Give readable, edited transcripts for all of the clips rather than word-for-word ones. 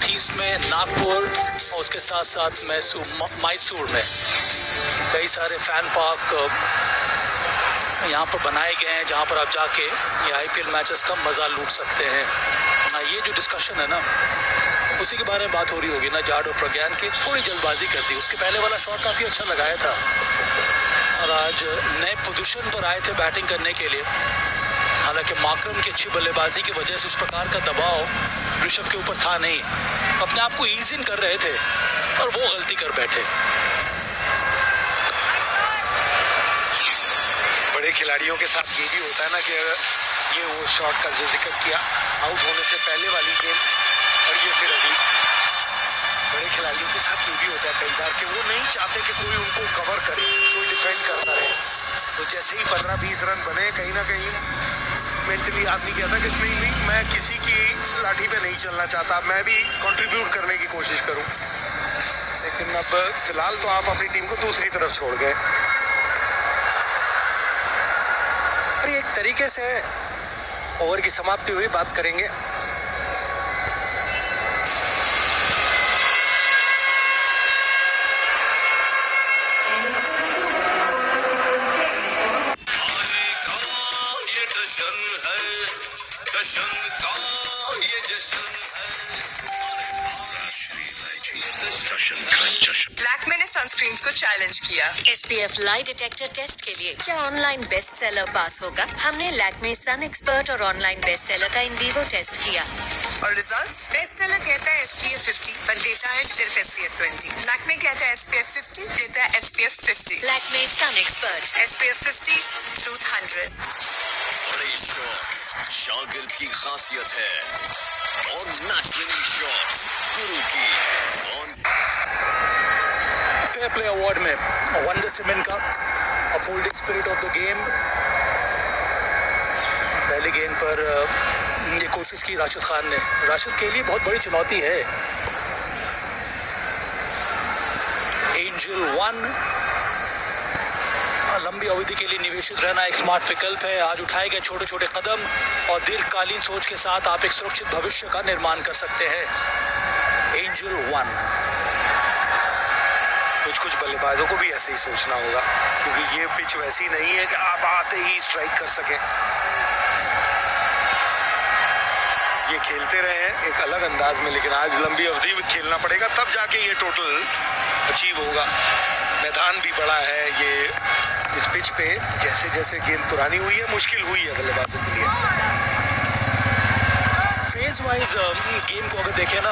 East में नागपुर और उसके साथ साथ मैसूर में कई सारे फैन पार्क यहाँ पर बनाए गए हैं जहाँ पर आप जाके ये आईपीएल मैचेस का मज़ा लूट सकते हैं ना। ये जो डिस्कशन है ना, उसी के बारे में बात हो रही होगी ना। जाट और प्रज्ञान की थोड़ी जल्दबाजी कर दी, उसके पहले वाला शॉट काफ़ी अच्छा लगाया था और आज नए पोजीशन पर आए थे बैटिंग करने के लिए। हालांकि माकरम की अच्छी बल्लेबाजी की वजह से उस प्रकार का दबाव ऋषभ के ऊपर था नहीं, अपने आप को ईज इन कर रहे थे और वो गलती कर बैठे। बड़े खिलाड़ियों के साथ ये भी होता है ना कि ये वो शॉट का जो जिक्र किया आउट होने से पहले वाली गेम और ये फिर अभी बड़े खिलाड़ियों के साथ ये भी होता है कई बार कि वो नहीं चाहते कि कोई उनको कवर करे, कोई डिफेंड करता रहे। तो जैसे ही 15-20 रन बने कहीं ना कहीं मेंटली आदमी कहता कि नहीं मैं किसी की लाठी पे नहीं चलना चाहता, मैं भी कंट्रीब्यूट करने की कोशिश करूं। लेकिन अब फिलहाल तो आप अपनी टीम को दूसरी तरफ छोड़ गए। एक तरीके से ओवर की समाप्ति हुई, बात करेंगे। लैक्मे ने सनस्क्रीन्स को चैलेंज किया। SPF लाई डिटेक्टर टेस्ट के लिए क्या ऑनलाइन बेस्ट सेलर पास होगा? हमने लैक्मे सन एक्सपर्ट और ऑनलाइन बेस्ट सेलर का इन वीवो टेस्ट किया और रिजल्ट्स? बेस्ट सेलर कहता है SPF 50 पर देता है सिर्फ SPF 20। लैक्मे कहता है SPF 50 देता है SPF 50। Lakme sun expert SPF 50 truth 100। बड़े शॉट्स शागिर्द की खासियत है और नेचुरल शॉट्स गुरु की। फेयर प्ले अवार्ड में वंदे सिमन का upholding spirit of the game. पहली गेंद पर ये कोशिश की राशिद खान ने। राशिद के लिए बहुत बड़ी चुनौती है। एंजल 1 लंबी अवधि के लिए निवेशित रहना एक स्मार्ट विकल्प है। आज उठाए गए छोटे छोटे कदम और दीर्घकालीन सोच के साथ आप एक सुरक्षित भविष्य का निर्माण कर सकते हैं। एंजल 1। कुछ बल्लेबाजों को भी ऐसे ही सोचना होगा क्योंकि ये पिच वैसी नहीं है कि आप आते ही स्ट्राइक कर सके। ये खेलते रहे हैं एक अलग अंदाज में, लेकिन आज लंबी अवधि में खेलना पड़ेगा तब जाके ये टोटल अचीव होगा। मैदान भी बड़ा है। ये इस पिच पे जैसे जैसे गेंद पुरानी हुई है मुश्किल हुई है बल्लेबाजों के लिए। फेज वाइज गेम को अगर देखें ना,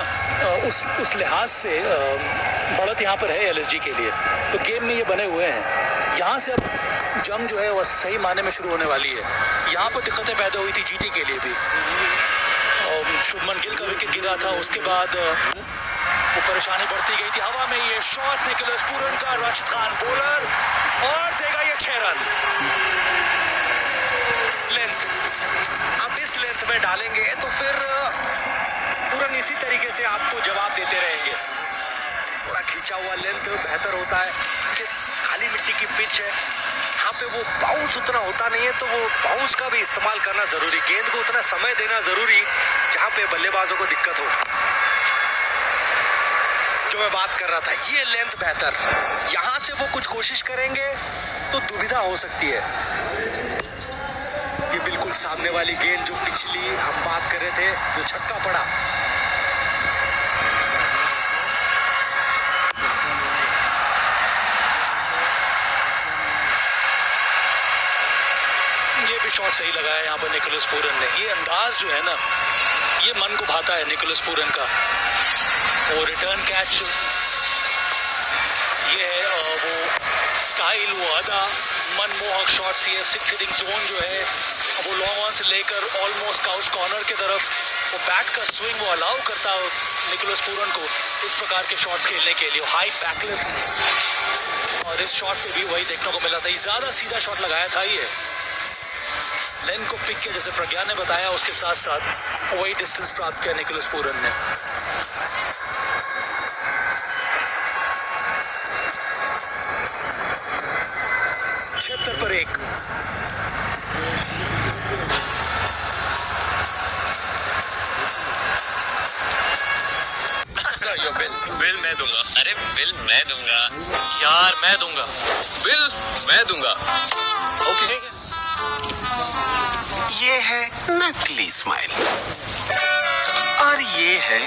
उस लिहाज से बढ़त यहाँ पर है LSG के लिए। तो गेम में ये बने हुए हैं। यहाँ से अब जंग जो है वह सही माने में शुरू होने वाली है। यहाँ पर दिक्कतें पैदा हुई थी GT के लिए भी। शुभमन गिल का विकेट गिरा था, उसके बाद वो परेशानी बढ़ती गई थी। हवा में ये शॉट निकला पूरन का, राशिद खान बॉलर और देगा ये 6 रन। लेंथ आप इस लेंथ में डालेंगे तो फिर पूरन इसी तरीके से आपको जवाब देते रहेंगे। थोड़ा खींचा हुआ लेंथ बेहतर होता है कि खाली मिट्टी की पिच है, यहाँ पे वो बाउंस उतना होता नहीं है, तो वो बाउंस का भी इस्तेमाल करना जरूरी, गेंद को उतना समय देना जरूरी जहाँ पे बल्लेबाजों को दिक्कत हो। जो मैं बात कर रहा था, ये लेंथ बेहतर, यहाँ से वो कुछ कोशिश करेंगे तो दुविधा हो सकती है। ये बिल्कुल सामने वाली गेंद जो पिछली हम बात कर रहे थे, जो छक्का पड़ा, ये भी शॉट सही लगाया यहाँ पर निकोलस पूरन ने। ये अंदाज जो है ना, ये मन को भाता है निकोलस पूरन का। वो रिटर्न कैच, ये है वो स्टाइल, वो अदा, मनमोहक शॉट। सिक्स हिटिंग जोन जो है वो लॉन्ग ऑन से लेकर ऑलमोस्ट काउच कॉर्नर की तरफ वो बैट का स्विंग वो अलाउ करता है निकोलस पूरन को इस प्रकार के शॉट्स खेलने के लिए। हाई बैकलिफ्ट, और इस शॉट पे भी वही देखने को मिला था। ये ज़्यादा सीधा शॉट लगाया था। ये लेंथ को पिक किया जैसे प्रज्ञा ने बताया, उसके साथ साथ वही डिस्टेंस प्राप्त किया निकोलस पूरन ने। 76 पर 1। बिल मैं दूंगा। अरे बिल मैं दूंगा यार मैं दूंगा। बिल मैं दूंगा। ओके। ये है नकली स्माइल और ये है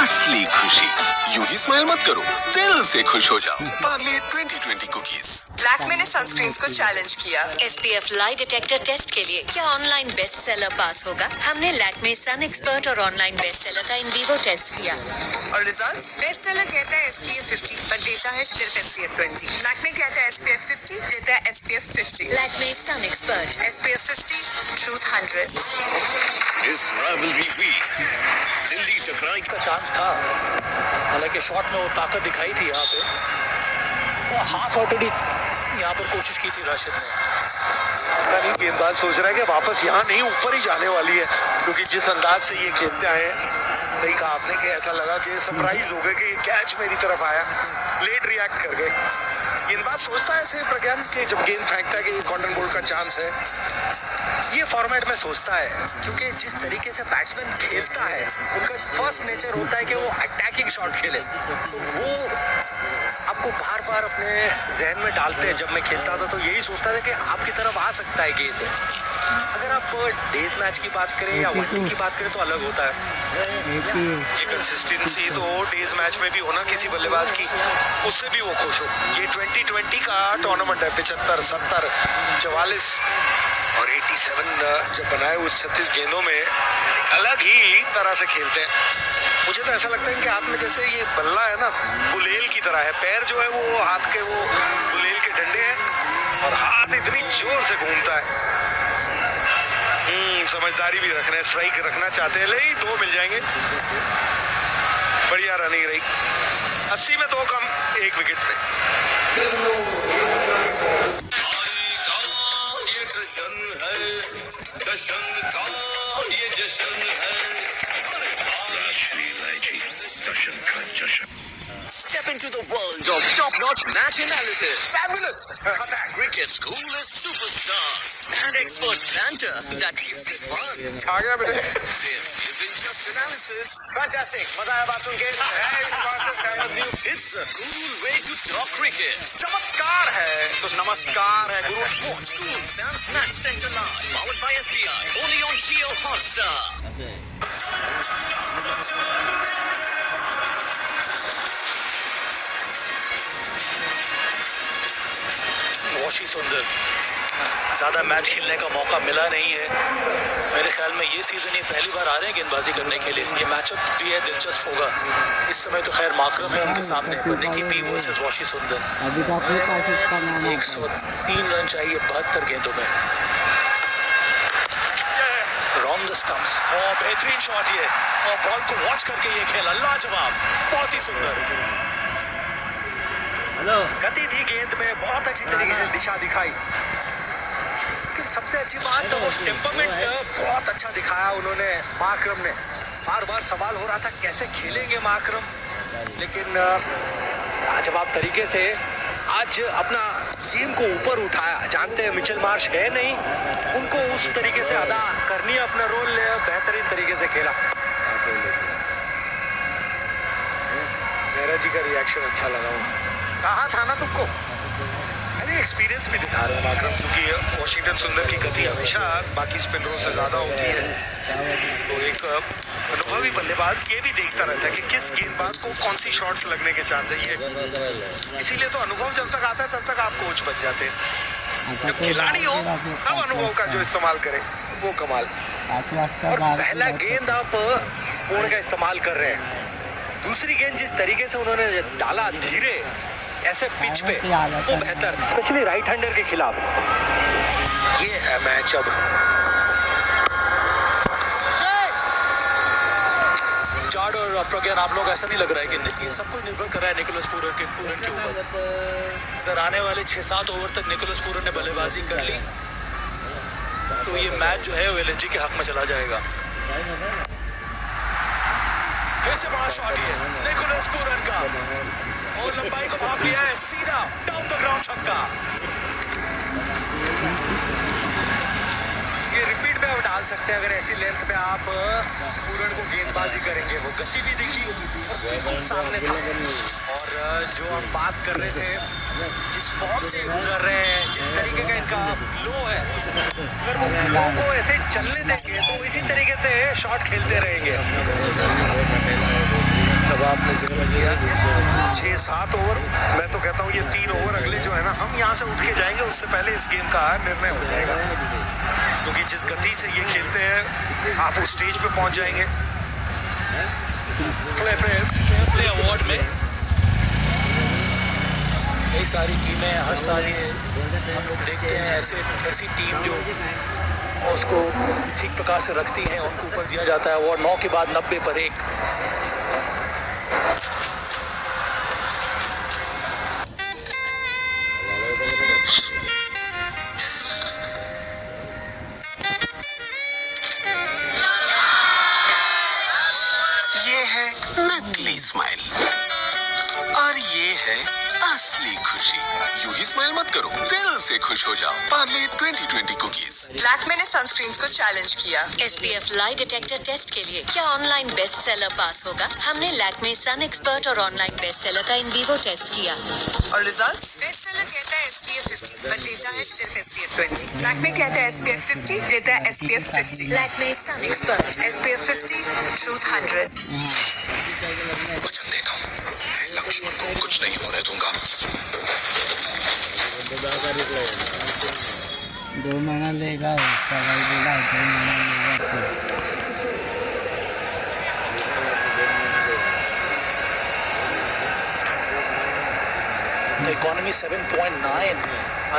असली खुशी। यूं ही स्माइल मत करो, दिल से खुश हो जाओ। पार्ले 2020 कुकीज। लैक्मे ने सनस्क्रीन्स को चैलेंज किया। SPF लाई डिटेक्टर टेस्ट के लिए क्या ऑनलाइन बेस्ट सेलर पास होगा? हमने लैक्मे सन एक्सपर्ट और ऑनलाइन बेस्ट सेलर का इन वीवो टेस्ट किया और रिजल्ट्स? बेस्ट सेलर कहता है SPF 50 पर देता है सिर्फ SPF 20। लैक्मे कहता है SPF 50 देता है SPF 50। Lakme sun expert. SPF 50 truth 100। इस राइवलरी वीक दिल्ली टकराई का चांस था, हालांकि शॉट में वो ताकत दिखाई थी यहाँ पे। वो हाफ आउटेड यहाँ पर कोशिश की थी राशिद ने। नहीं, गेंदबाज सोच रहा है कि वापस यहाँ नहीं ऊपर ही जाने वाली है, क्योंकि जिस अंदाज से ये खेलते आए हैं, सही कहा आपने कि ऐसा लगा कि सरप्राइज हो गए कि कैच मेरी तरफ आया, लेट रिएक्ट कर गए। गेंदबाज सोचता है ऐसे प्रज्ञान कि जब गेंद फेंकता है कि कॉटन बॉल का चांस है, ये फॉर्मेट में सोचता है, क्योंकि जिस तरीके से बैट्समैन खेलता है उनका फर्स्ट नेचर होता है कि वो अटैकिंग शॉट खेले, तो वो आपको बार बार अपने जहन में डालते हैं। जब मैं खेलता था तो यही सोचता था कि आपकी तरफ आ सकता है गेंद। अगर आप डेज मैच की बात करें या वनडे की बात करें तो अलग होता है। ये कंसिस्टेंसी तो डेज मैच में भी होना किसी बल्लेबाज की, उससे भी वो खुश हो। ये 2020 का टूर्नामेंट है, 75, 70, 44 और 87 जब बनाए उस 36 गेंदों में अलग ही तरह से खेलते हैं। मुझे तो ऐसा लगता है कि हाथ में जैसे ये बल्ला है ना, गुलेल की तरह है। पैर जो है वो हाथ के वो गुलेल के डंडे हैं और हाथ इतनी जोर से घूमता है। समझदारी भी रखना है, स्ट्राइक रखना चाहते हैं, ले 2 मिल जाएंगे। बढ़िया रनिंग रही, 80 में 2 कम, 1 विकेट पे। ये जश्न है, जश्न का ये जश्न है। राष्ट्रीय इलायची जश्न का जश्न। Step into the world of top-notch match analysis. Fabulous! Cricket's coolest superstars and expert banter that keeps it fun. आ गया बेटे। This isn't just analysis. Fantastic, मजा आया बात सुन के। It's a cool way to talk cricket. चमत्कार है तो नमस्कार है गुरु। Watch Cool Sam's Match Center Live, powered by SBI, only on Jio Hotstar. Washi सुंदर ज़्यादा मैच खेलने का मौका मिला नहीं है। मेरे ख्याल में ये सीज़न ही पहली बार आ रहे हैं गेंदबाजी करने के लिए। ये मैचअप भी है, दिलचस्प होगा। इस समय तो खैर माकरम है उनके सामने, पर निकी पी वर्सेस वॉशी सुंदर। 103 रन चाहिए 72 गेंदों में। रॉन्ग द स्टंप्स और बेहतरीन शॉट ये, और बॉल को वॉच करके ये खेला लाजवाब, बहुत ही सुंदर। गति थी गेंद में, बहुत अच्छी तरीके से दिशा दिखाई। लेकिन सबसे अच्छी बात तो वो टेम्परमेंट बहुत अच्छा दिखाया उन्होंने, माकरम ने। बार बार सवाल हो रहा था कैसे खेलेंगे माकरम, लेकिन लाजवाब तरीके से आज अपना टीम को ऊपर उठाया। जानते हैं मिचेल मार्श है नहीं, उनको उस तरीके से अदा करनी है अपना रोल, बेहतरीन तरीके से खेला। मेरा जी का रिएक्शन अच्छा लगा, कहा था ना तुमको। अरे एक्सपीरियंस भी दिखा रहे हैं माकरम, क्योंकि वॉशिंगटन सुंदर की गति हमेशा बाकी स्पिनरों से ज़्यादा होती है, तो एक अनुभवी बल्लेबाज ये भी देखता रहता है कि किस गेंदबाज को कौन सी शॉट्स लगने के चांस है। ये इसीलिए तो अनुभव जब तक आता है तब तक आप कोच बन जाते हैं। जब खिलाड़ी हो तब अनुभव का जो इस्तेमाल करे वो कमाल। और पहला गेंद आप पूर्ण का इस्तेमाल कर रहे हैं, दूसरी गेंद जिस तरीके से उन्होंने डाला धीरे ऐसे पिच पे, वो बेहतर, स्पेशली राइट हैंडर के खिलाफ। ये है मैच अब। जाड और प्रज्ञान, आप लोग ऐसा नहीं लग रहा है कि ये सब कुछ निर्भर कर रहा है निकोलस पूरन के ऊपर। अगर आने वाले 6-7 ओवर तक निकोलस पूरन ने बल्लेबाजी कर ली तो ये मैच जो है वो LSG के हक में चला जाएगा। फिर से बड़ा शॉट है निकोलस पूरन का, और लंबाई को भाप लिया है, सीधा डाउन द ग्राउंड छक्का। ये रिपीट पे आप डाल सकते हैं अगर ऐसी लेंथ पे आप पूरण को गेंदबाजी करेंगे। वो गति भी दिखी और बिल्कुल सामने था। और जो हम बात कर रहे थे, जिस फॉर्म से गुजर रहे हैं, जिस तरीके का इनका फ्लो है, अगर वो फ्लो को ऐसे चलने देंगे तो इसी तरीके से शॉट खेलते रहेंगे। तब आपने जिक्र किया 6-7 ओवर, मैं तो कहता हूँ ये 3 ओवर अगले जो है ना, हम यहाँ से उठ के जाएंगे उससे पहले इस गेम का निर्णय हो जाएगा। क्योंकि जिस गति से ये खेलते हैं आप उस स्टेज पे पहुंच जाएंगे। प्ले अवार्ड में कई सारी टीमें, हर साल ये हम लोग देखते हैं ऐसी टीम जो उसको ठीक प्रकार से रखती है, उनको ऊपर दिया जाता है अवार्ड। 9 के बाद 90 पर 1। ये है नकली स्माइल और ये है असली खुशी। यूं ही स्माइल मत करो, दिल से खुश हो जाओ। पार्ले 2020 कुकीज। लैक्मे ने सनस्क्रीन्स को चैलेंज किया। SPF लाई डिटेक्टर टेस्ट के लिए क्या ऑनलाइन बेस्ट सेलर पास होगा? हमने लैक्मे सन एक्सपर्ट और ऑनलाइन बेस्ट सेलर का इन वीवो टेस्ट किया और रिजल्ट्स? बेस्ट सेलर कहता है SPF 50 पर देता है सिर्फ SPF 20। लैक्मे कहता है SPF 50 देता है SPF 60। Lakme sun expert SPF 50 truth 100। वचन देता हूँ, लक्ष्मण को कुछ नहीं होने दूंगा। 2 महीना लेगा उसका, भाई बोला 2 महीना लेगा। इकोनॉमी 7.9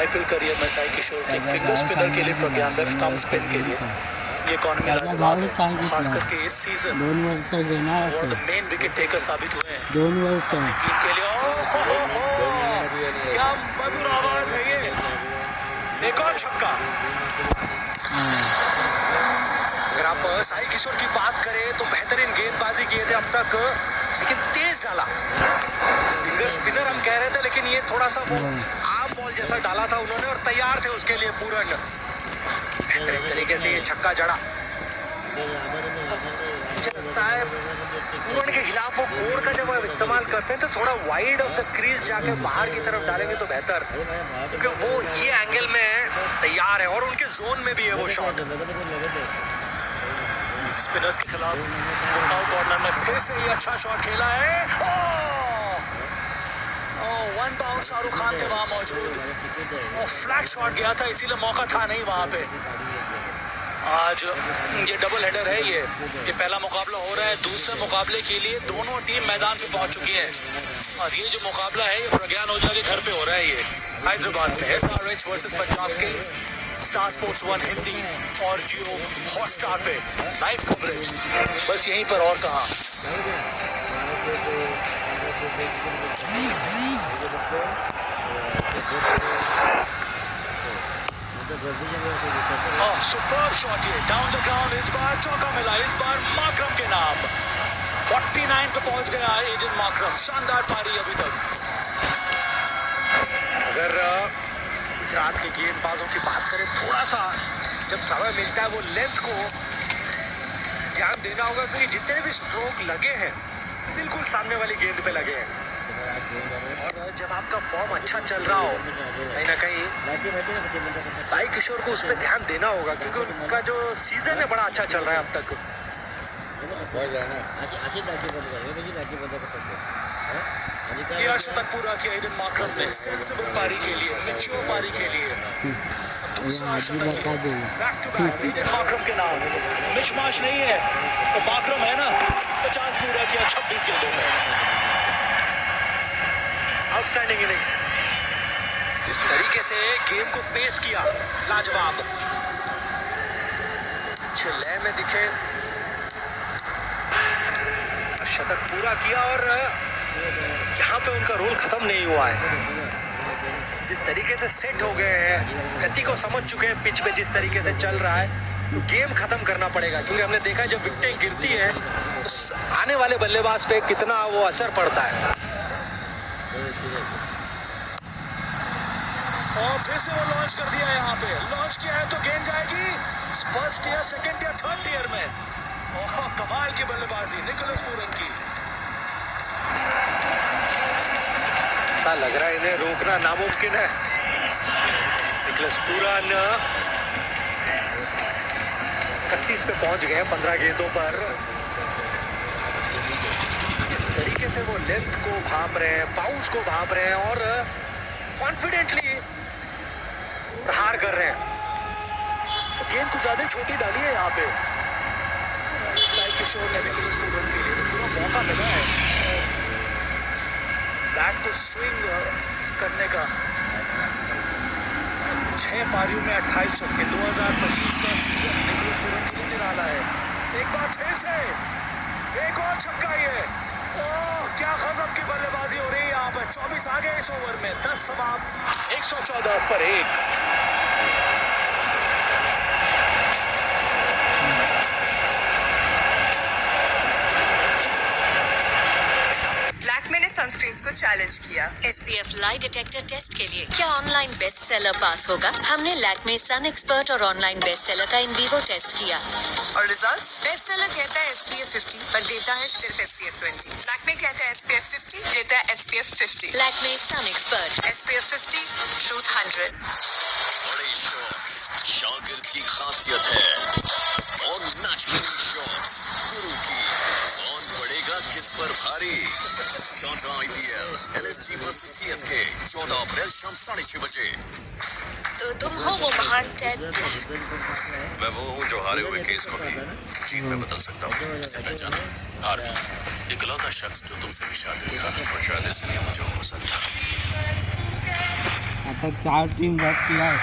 IPL करियर में साई किशोर ने फिंगर स्पिनर के लिए प्रज्ञान लेफ्ट आर्म स्पिन के लिए ये इकोनॉमी लाजवाब है। खास करके इस सीजन 2 वर्ष तक देना है वो मेन विकेट टेकर साबित हुए हैं 2 वर्ष तक। टीम के लिए। क्या मधुर आवाज है ये। एक और छक्का। अगर आप साई किशोर की बात करें तो बेहतरीन गेंदबाजी किए थे अब तक, लेकिन तेज डाला। फिंगर स्पिनर हम कह रहे थे, लेकिन ये थोड़ा सा वो आम बॉल जैसा डाला था उन्होंने और तैयार थे उसके लिए पूरन। बेहतरीन तरीके से ये छक्का जड़ा। मुझे लगता है पूरन के खिलाफ वो कोर का जब वो इस्तेमाल करते हैं तो थोड़ा वाइड ऑफ द क्रीज जाके बाहर की तरफ डालेंगे तो बेहतर, क्योंकि वो ये एंगल में तैयार है और उनके जोन में भी है वो शॉट। स्पिनर्स के खिलाफ कॉर्नर में फिर से ये अच्छा शॉट खेला है। वन बाउंस शाहरुख खान थे वहां मौजूद और फ्लैट शॉट गया था, इसीलिए मौका था नहीं वहां पे। आज ये डबल हेडर है। ये पहला मुकाबला हो रहा है। दूसरे मुकाबले के लिए दोनों टीम मैदान पे पहुंच चुकी है और ये जो मुकाबला है ये प्रज्ञान ओझा के घर पे हो रहा है। ये हैदराबाद में SRH versus Punjab Kings. Star sports 1 Hindi और जियो हॉटस्टार पे लाइव कवरेज, बस यहीं पर और कहाँ। सुपर्ब शॉट ये डाउन द ग्राउंड। इस बार चौका मिला, इस बार माकरम के नाम। 49 पे पहुंच गया है एडन माकरम। शानदार पारी अभी तक। अगर गुजरात के गेंदबाजों की बात करें, थोड़ा सा जब समय मिलता है वो लेंथ को ध्यान देना होगा, क्योंकि जितने भी स्ट्रोक लगे हैं बिल्कुल सामने वाली गेंद पे लगे हैं। और जब आपका फॉर्म अच्छा चल रहा हो, कहीं ना कहीं साई किशोर को उस पर ध्यान देना होगा, क्योंकि उनका जो सीजन है बड़ा अच्छा चल रहा है अब तक। यह शतक पूरा किया एडन माकरम ने सेंसिबल पारी के लिए, मैच्योर पारी के लिए। दूसरा शतक back to back Aiden Markram के नाम। मिशमाश नहीं है तो माकरम है ना। 50 पूरा किया 26 गेंदों में। Outstanding innings. इस तरीके से गेम को पेश किया, लाजवाब। अच्छे लय में दिखे, शतक पूरा किया और यहाँ पे उनका रोल खत्म नहीं हुआ है। जिस तरीके से सेट हो गए हैं, गति को समझ चुके हैं, पिच पे जिस तरीके से चल रहा है, तो गेम खत्म करना पड़ेगा। क्योंकि हमने देखा जब विकेटें गिरती है तो आने वाले बल्लेबाज पे कितना वो असर पड़ता है। और फिर से वो लॉन्च कर दिया है। यहाँ पे लॉन्च किया है तो गेंद जाएगी फर्स्ट ईयर, सेकंड या थर्ड ईयर में। ओह, कमाल की बल्लेबाजी निकोलस पूरन की। ऐसा लग रहा है इन्हें रोकना नामुमकिन है। निकोलस पूरन 31 पे पहुंच गए 15 गेंदों पर। इस तरीके से वो लेंथ को भाप रहे हैं, बाउंस को भाप रहे हैं और कॉन्फिडेंटली प्रहार कर रहे हैं। तो गेंद कुछ ज्यादा छोटी डाली है यहाँ पे साई किशोर ने निकोलस पूरन के लिए। तो पूरा मौका मिला है बैट को स्विंग करने का। 6 पारियों में 28 छक्के। 2025 का सीजन निकोलस पूरन के लिए निराला है। एक बार 6 से एक और छक्का ये। ओह, क्या गजब की बल्लेबाजी हो रही है यहाँ पर। 24 आ गए इस ओवर में। 10 समाप्त, 114 पर 1। लैक्मे ने सनस्क्रीन्स को चैलेंज किया। SPF लाई डिटेक्टर टेस्ट के लिए क्या ऑनलाइन बेस्ट सेलर पास होगा? हमने लैक्मे सन एक्सपर्ट और ऑनलाइन बेस्ट सेलर का इन वीवो टेस्ट किया और रिजल्ट्स? बेस्ट सेलर कहता है SPF 50 पर देता है सिर्फ SPF 20। लैक्मे कहता है SPF 50 देता है SPF 50। Lakme sun expert SPF 50 truth 100। बड़े शॉट्स शागिर्द की खासियत है और नेचुरल शॉट्स गुरु की। कौन पड़ेगा किस पर भारी? Tata IPL LSG versus CSK 14 अप्रैल शाम 6:30 बजे। तो तुम हो वो महान टेड। मैं वो हूँ जो हारे हुए केस को भी जीत में बदल सकता हूँ। इसे पहचाना? हार्वी, इकलौता शख्स जो तुमसे भी शादी था और शायद इसलिए मुझे वो पसंद था। आता 4 टीम बाकी है।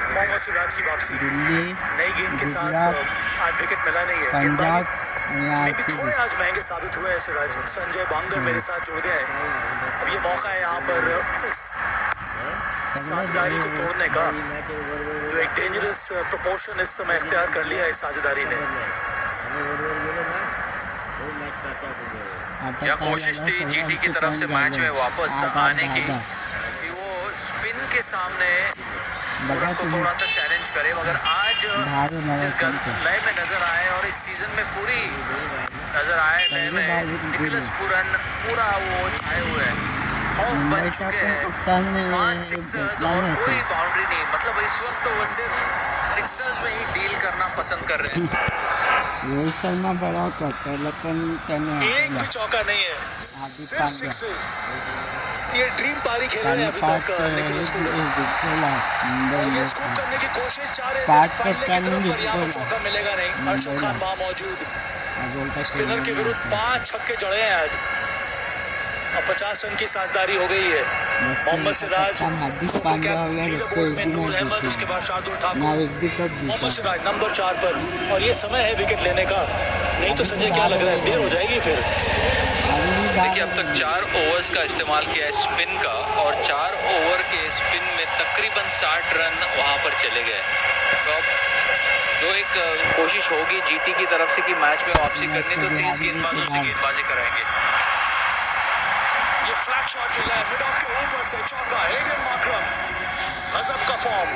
मोहम्मद सिराज की वापसी दिल्ली, नई गेंद के साथ गुजरात, आज विकेट मिला नहीं है। पंजाब लेकिन थोड़े आज महंगे साबित हुए हैं सिराज। संजय बांगर मेरे साथ जुड़ गए हैं। अब ये मौका है यहाँ पर इस साझेदारी को तोड़ने का। जो एक डेंजरस प्रोपोर्शन इस समय इख्तियार कर लिया है इस साझेदारी ने। यह कोशिश थी जीटी की तरफ से मैच में वापस आने की कि वो स्पिन के सामने पूरन को थोड़ा सा चैलेंज करे, मगर आज इस लय में नजर आए और इस सीजन में पूरी नजर आए लय में निकोलस पूरन पूरा वो छाए हुए हैं, खौफ बन चुके हैं। 5 सिक्सर्स और कोई बाउंड्री नहीं। मतलब इस वक्त तो वो सिर्फ सिक्सर्स में ही डील करना पसंद कर रहे हैं। रोहित शर्मा बड़ा करता है लेकिन एक भी चौका नहीं है, सिर्फ सिक्सेस। ये ड्रीम पारी खेले हैं अभी तक निकोलस पूरन। और ये स्कूप करने की कोशिश 4 फाइनल की तरफ, पर यहाँ पर चौका मिलेगा नहीं। अर्शद खान वहाँ मौजूद। स्पिनर के विरुद्ध 5 छक्के जड़े हैं आज और 50 रन की साझेदारी हो गई है। मोहम्मद सिराज, बोर्ड में नूर अहमद, उसके बाद शार्दुल ठाकुर। मोहम्मद सिराज नंबर 4 पर और ये समय है विकेट लेने का। नहीं तो संजय क्या लग रहा है देर हो जाएगी फिर। देखिए अब तक 4 ओवर्स का इस्तेमाल किया है स्पिन का और 4 ओवर के स्पिन में तकरीबन 60 रन वहां पर चले गए। तो अब जो एक कोशिश होगी जीटी की तरफ से कि मैच में वापसी करनी, तो 30 गेंदबाजों से गेंदबाजी कराएंगे। ये फ्लैट शॉट खेला है मिड ऑफ के ऊपर से, चौका। एडन मार्करम, गजब का फॉर्म।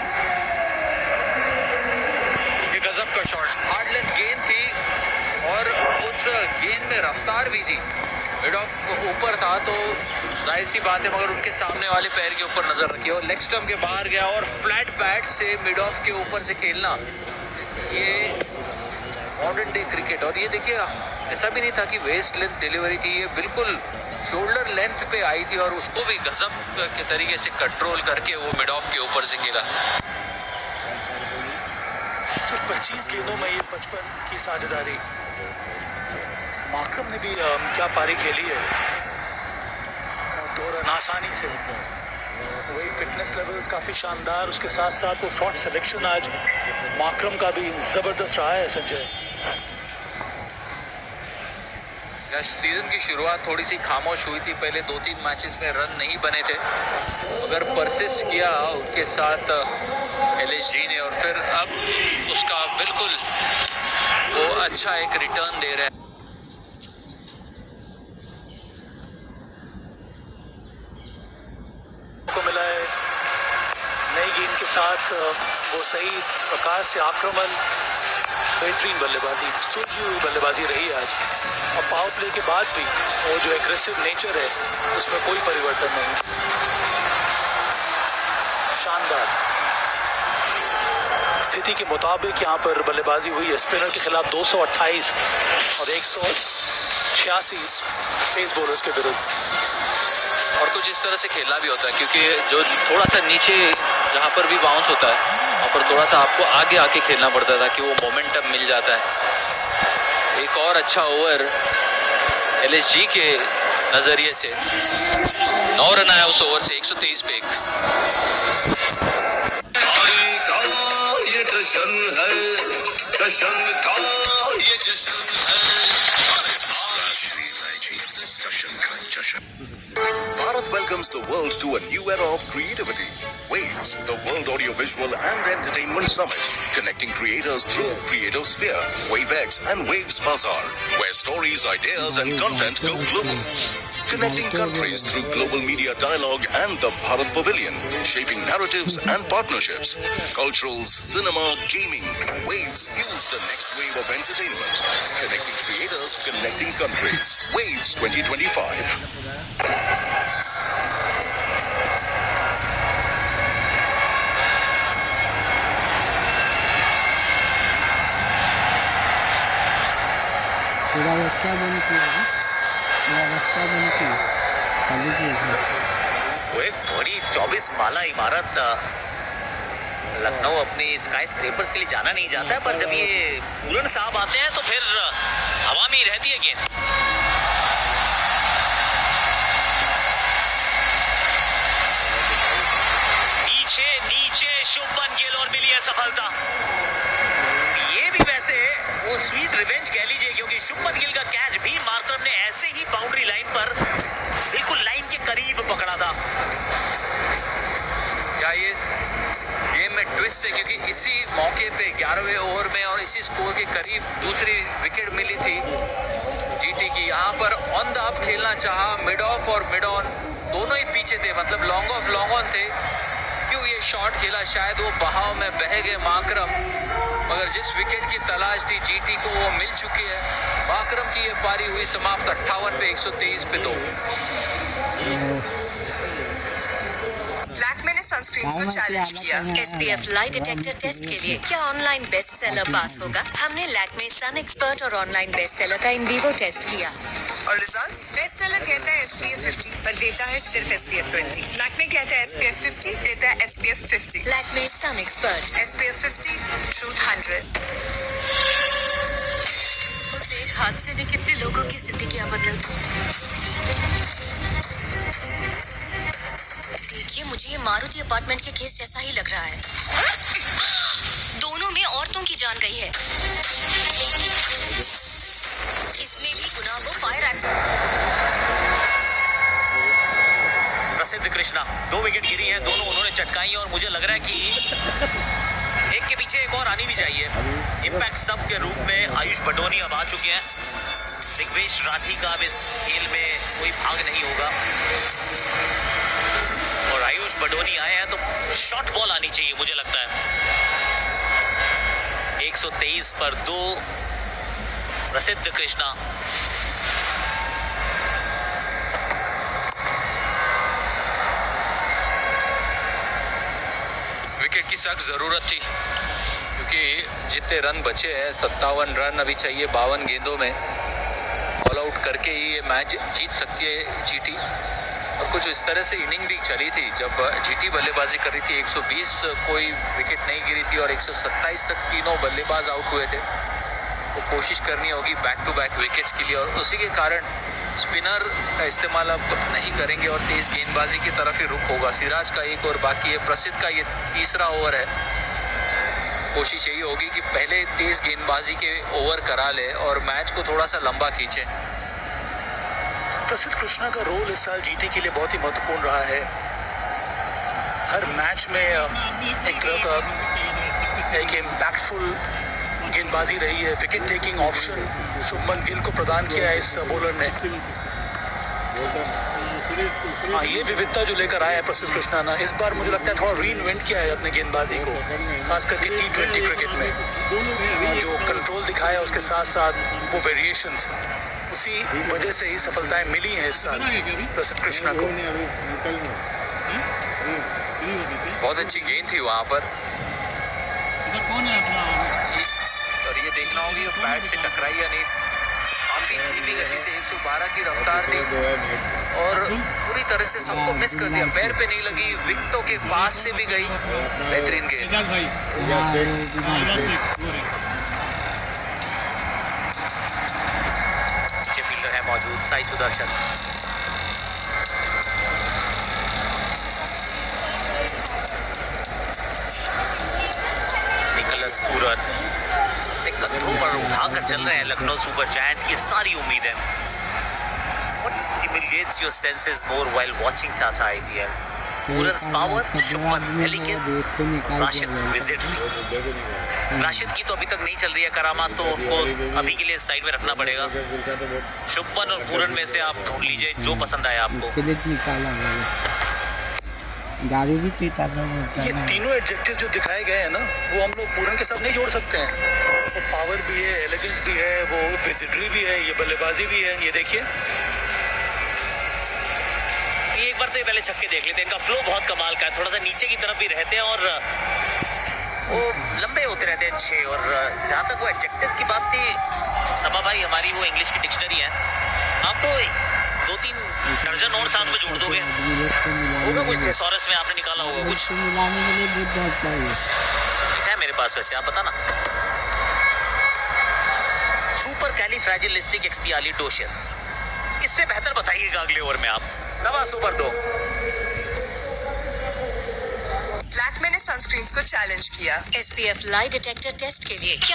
ये गजब का शॉट, हार्ड लेंथ गेंद थी और उस गेंद में रफ्तार भी थी। मिड ऑफ ऊपर था तो जाहिर सी बात है, मगर उनके सामने वाले पैर के ऊपर नजर रखी और लेग स्टंप के बाहर गया। और फ्लैट बैट से मिड ऑफ के ऊपर से खेलना, ये मॉडर्न डे क्रिकेट। और ये देखिए ऐसा भी नहीं था कि वेस्ट लेंथ डिलीवरी थी, ये बिल्कुल शोल्डर लेंथ पे आई थी और उसको भी गजब के तरीके से कंट्रोल करके वो मिड ऑफ के ऊपर से खेला। सिर्फ 25 गेंदों में ये 55 की साझेदारी। मार्करम ने भी क्या पारी खेली है और 2 रन आसानी से। वही फिटनेस लेवल्स काफ़ी शानदार, उसके साथ साथ वो शॉट सिलेक्शन आज मार्करम का भी ज़बरदस्त रहा है संजय। सीजन की शुरुआत थोड़ी सी खामोश हुई थी, पहले 2-3 मैचेस में रन नहीं बने थे, मगर परसिस्ट किया उनके साथ LSG ने और फिर अब उसका बिल्कुल वो अच्छा एक रिटर्न दे रहे हैं। को मिला है साथ वो सही प्रकार से आक्रमण, बेहतरीन बल्लेबाजी, सुलझी हुई बल्लेबाजी रही आज। और पावर प्ले के बाद भी वो जो एग्रेसिव नेचर है उसमें कोई परिवर्तन नहीं। शानदार स्थिति के मुताबिक यहाँ पर बल्लेबाजी हुई है। स्पिनर के खिलाफ 228 और 186 पेस बॉलर्स के विरुद्ध। और कुछ इस तरह से खेलना भी होता है, क्योंकि जो थोड़ा सा नीचे जहाँ पर भी बाउंस होता है वहाँ पर थोड़ा सा आपको आगे आके खेलना पड़ता था कि वो मोमेंटम मिल जाता है। एक और अच्छा ओवर LSG के नज़रिए से, 9 रन आया उस ओवर से, 123 पे। ये जश्न है, जश्न का ये जश्न है, राष्ट्रीय इलायची जश्न का जश्न। Bharat welcomes the world to a new era of creativity. Waves, the World Audiovisual and Entertainment Summit, connecting creators through Creatosphere, WaveX and Waves Bazaar, where stories, ideas and content go global. Connecting countries through global media dialogue and the Bharat Pavilion, shaping narratives and partnerships. Culturals, cinema, gaming, Waves fuels the next wave of entertainment. Connecting creators, connecting countries. Waves 2025. पूरा रास्ता बंद किया है, पूरा रास्ता बंद किया, खाली किया। वो एक बड़ी 24 माला इमारत लखनऊ अपनी स्काई स्क्रेपर्स के लिए जाना नहीं जाता है, पर जब ये पूरन साहब आते हैं तो फिर हवा में ही रहती है गेंद। नीचे नीचे शुभमन गिल और मिली है सफलता। ये भी वैसे वो स्वीट रिवेंज कह लीजिए, क्योंकि शुभमन गिल का कैच भी मार्करम ने ऐसे ही बाउंड्री लाइन पर बिल्कुल लाइन के करीब पकड़ा था। क्या ये गेम में ट्विस्ट है, क्योंकि इसी मौके पे 11वें ओवर में और इसी स्कोर के करीब दूसरी विकेट मिली थी जीटी की। यहाँ पर ऑन द अप खेलना चाहा, मिड ऑफ और मिड ऑन दोनों ही पीछे थे, मतलब लॉन्ग ऑफ लॉन्ग ऑन थे। क्यों ये शॉट खेला, शायद वो बहाव में बह गए माकरम, मगर जिस विकेट की तलाश थी जीटी को वो मिल चुकी है। माकरम की ये पारी हुई समाप्त 58 पे 123 पे 2। लैक्मे ने सनस्क्रीन को चैलेंज किया। SPF लाई डिटेक्टर टेस्ट के लिए क्या ऑनलाइन बेस्ट सेलर पास होगा? हमने लैक्मे सन एक्सपर्ट और ऑनलाइन बेस्ट सेलर का इन वीवो टेस्ट किया और रिजल्ट्स, बेस्ट सेलर कहता है SPF 50 पर देता है सिर्फ SPF 20। लैक्मे कहता है SPF 50 देता है SPF 50। Lakme sun expert SPF 50 truth 100। उस एक हादसे ने कितने लोगों की जिंदगियां बदल दी। देखिए, मुझे ये मारुति अपार्टमेंट के केस जैसा ही लग रहा है। दोनों में औरतों की जान गई है। इसमें भी गुनाह को फायर प्रसिद्ध कृष्णा 2 विकेट गिरी हैं, दोनों उन्होंने चटकाई और मुझे लग रहा है कि एक के पीछे एक और आनी भी चाहिए। इम्पैक्ट सब के रूप में आयुष बडोनी अब आ चुके हैं। दिग्वेश राठी का अब इस खेल में कोई भाग नहीं होगा और आयुष बडोनी आए हैं तो शॉर्ट बॉल आनी चाहिए मुझे लगता है। 123 पर 2 प्रसिद्ध कृष्णा। विकेट की सख्त जरूरत थी, क्योंकि जितने रन बचे हैं 57 रन अभी चाहिए 52 गेंदों में, ऑल आउट करके ही ये मैच जीत सकती है जीटी। और कुछ इस तरह से इनिंग भी चली थी जब जीटी बल्लेबाजी कर रही थी, 120 कोई विकेट नहीं गिरी थी और 127 तक तीनों बल्लेबाज आउट हुए थे। तो कोशिश करनी होगी बैक टू बैक विकेट्स के लिए, और उसी के कारण स्पिनर का इस्तेमाल अब नहीं करेंगे और तेज गेंदबाजी की तरफ ही रुख होगा। सिराज का एक और बाकी है, प्रसिद्ध का ये तीसरा ओवर है। कोशिश यही होगी कि पहले तेज गेंदबाजी के ओवर करा ले और मैच को थोड़ा सा लंबा खींचे। प्रसिद्ध कृष्णा का रोल इस साल जीटी के लिए बहुत ही महत्वपूर्ण रहा है। हर मैच में एक इम्पैक्टफुल गेंदबाजी रही है। Wicket taking option Shubman Gill को प्रदान किया है इस बॉलर ने। हाँ, ये विविधता जो लेकर आया है प्रसिद्ध कृष्णा ना, इस बार मुझे लगता है थोड़ा री इन्वेंट किया है अपने गेंदबाजी को, खास करके T20 क्रिकेट में जो कंट्रोल दिखाया उसके साथ साथ वो वेरिएशंस, उसी वजह से ही सफलताएं मिली हैं इस साल प्रसिद्ध कृष्णा को। बहुत अच्छी गेंद थी वहां पर, और ये देखना होगी बैट से टकराई या नहीं। काफी धीमी गति से 112 की रफ्तार थी और पूरी तरह से सबको मिस कर दिया, पैर पे नहीं लगी, विकेटों के पास से भी गई। बेहतरीन गेंद। अच्छे फील्डर है मौजूद साई सुदर्शन। निकोलस पूरन कंधों पर उठाकर चल रहे हैं लखनऊ सुपर जायंट्स की सारी उम्मीदें। What stimulates your senses more while watching Tata IPL? Pooran's power, Shubman's elegance, Rashid's wizardry. Rashid की तो अभी तक नहीं चल रही है करामात, तो उनको अभी के लिए साइड में रखना पड़ेगा। शुभमन और पूरन में से आप ढूंढ लीजिए जो पसंद आए आपको। गाड़ी भी पीता था बोलता ये है। तीनों एडजेक्टिव जो दिखाए गए हैं ना, वो हम लोग पूरन के साथ नहीं जोड़ सकते हैं। वो पावर भी है, एलिगेंस भी है, वो विजिटरी भी है, ये बल्लेबाजी भी है। ये देखिए, ये एक बार तो ये पहले छक्के देख लेते हैं, इनका फ्लो बहुत कमाल का है, थोड़ा सा नीचे की तरफ भी रहते हैं और वो लंबे होते रहते हैं अच्छे। और जहाँ तक वो एडजेक्टिव्स की बात थी, सभा भाई हमारी वो इंग्लिश की डिक्शनरी है, आप तो 2-3 दर्जन और साथ में जोड़ दोगे। होगा कुछ थेसॉरस में आपने निकाला होगा कुछ, मिलाने के लिए बहुत बहुत चाहिए है मेरे पास वैसे, आप बताना। सुपर कैलीफ्रैजिलिस्टिक एक्सपियालिडोशियस, इससे बेहतर बताइएगा अगले ओवर में आप। सवा सुपर 2। लैक्मे ने सनस्क्रीन्स को चैलेंज किया। SPF लाई डिटेक्टर टेस्ट के लिए क्या